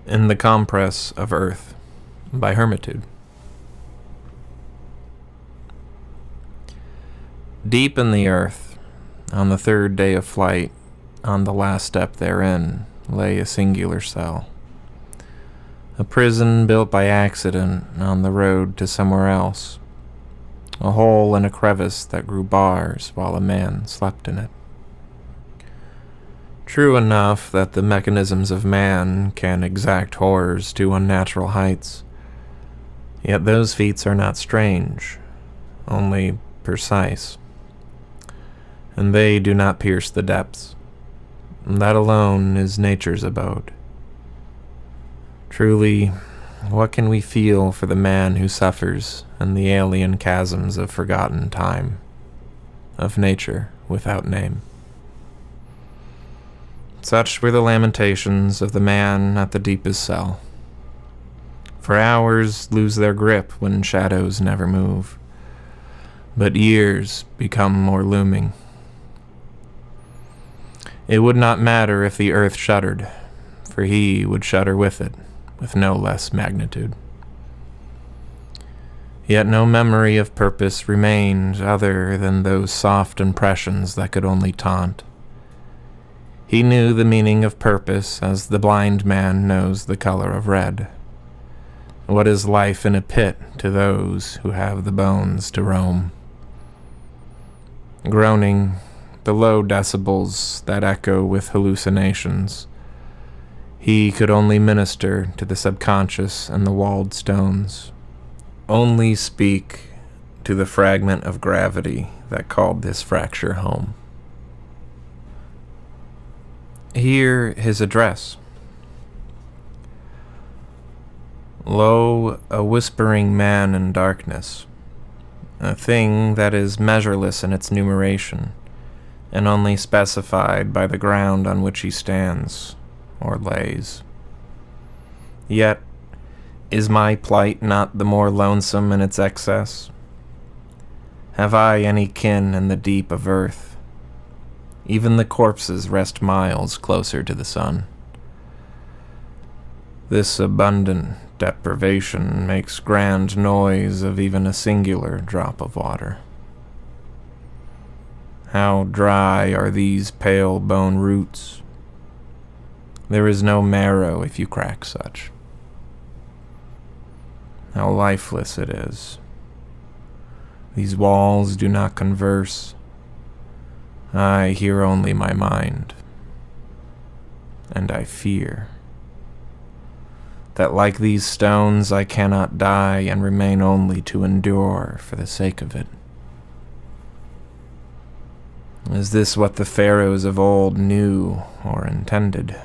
In the Compress of Earth by Hermitude. Deep in the earth, on the third day of flight, on the last step therein, lay a singular cell. A prison built by accident on the road to somewhere else. A hole in a crevice that grew bars while a man slept in it. True enough that the mechanisms of man can exact horrors to unnatural heights. Yet those feats are not strange, only precise. And they do not pierce the depths. That alone is nature's abode. Truly, what can we feel for the man who suffers in the alien chasms of forgotten time, of nature without name? Such were the lamentations of the man at the deepest cell. For hours lose their grip when shadows never move, but years become more looming. It would not matter if the earth shuddered, for he would shudder with it, with no less magnitude. Yet no memory of purpose remained other than those soft impressions that could only taunt. He knew the meaning of purpose as the blind man knows the color of red. What is life in a pit to those who have the bones to roam? Groaning, the low decibels that echo with hallucinations, he could only minister to the subconscious and the walled stones, only speak to the fragment of gravity that called this fracture home. Hear his address. Lo, a whispering man in darkness, a thing that is measureless in its numeration, and only specified by the ground on which he stands or lays. Yet, is my plight not the more lonesome in its excess? Have I any kin in the deep of earth? Even the corpses rest miles closer to the sun. This abundant deprivation makes grand noise of even a singular drop of water. How dry are these pale bone roots? There is no marrow if you crack such. How lifeless it is. These walls do not converse. I hear only my mind, and I fear that like these stones I cannot die and remain only to endure for the sake of it. Is this what the pharaohs of old knew or intended?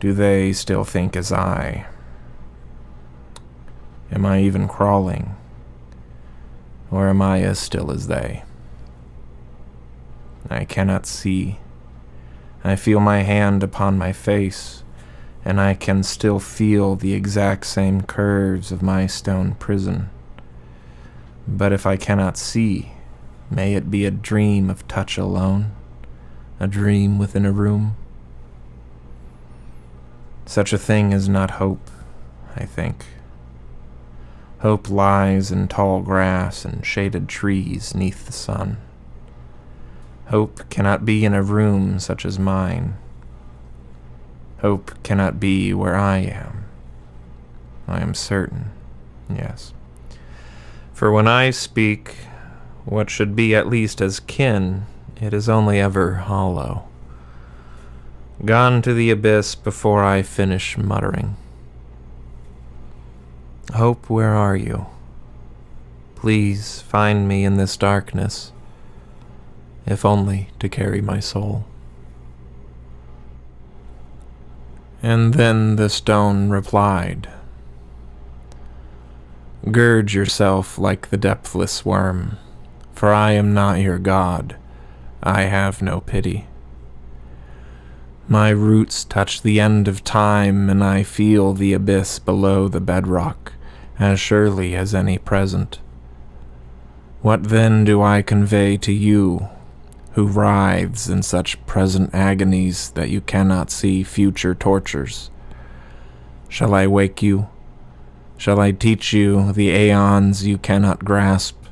Do they still think as I? Am I even crawling, or am I as still as they? I cannot see. I feel my hand upon my face, and I can still feel the exact same curves of my stone prison. But if I cannot see, may it be a dream of touch alone, a dream within a room? Such a thing is not hope, I think. Hope lies in tall grass and shaded trees 'neath the sun. Hope cannot be in a room such as mine. Hope cannot be where I am. I am certain, yes. For when I speak what should be at least as kin, it is only ever hollow, gone to the abyss before I finish muttering. Hope, where are you? Please find me in this darkness, if only to carry my soul. And then the stone replied, Gird yourself like the depthless worm, for I am not your God, I have no pity. My roots touch the end of time, and I feel the abyss below the bedrock, as surely as any present. What then do I convey to you, who writhes in such present agonies that you cannot see future tortures. Shall I wake you? Shall I teach you the aeons you cannot grasp?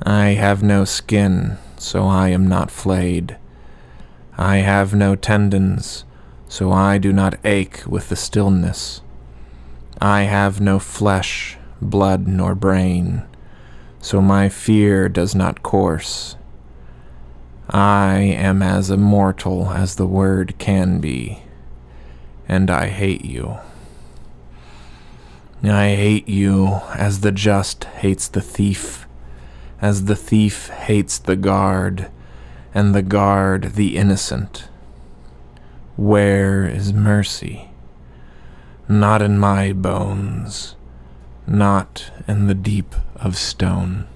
I have no skin, so I am not flayed. I have no tendons, so I do not ache with the stillness. I have no flesh, blood, nor brain, so my fear does not course. I am as immortal as the word can be, and I hate you. I hate you as the just hates the thief, as the thief hates the guard, and the guard the innocent. Where is mercy? Not in my bones, not in the deep of stone.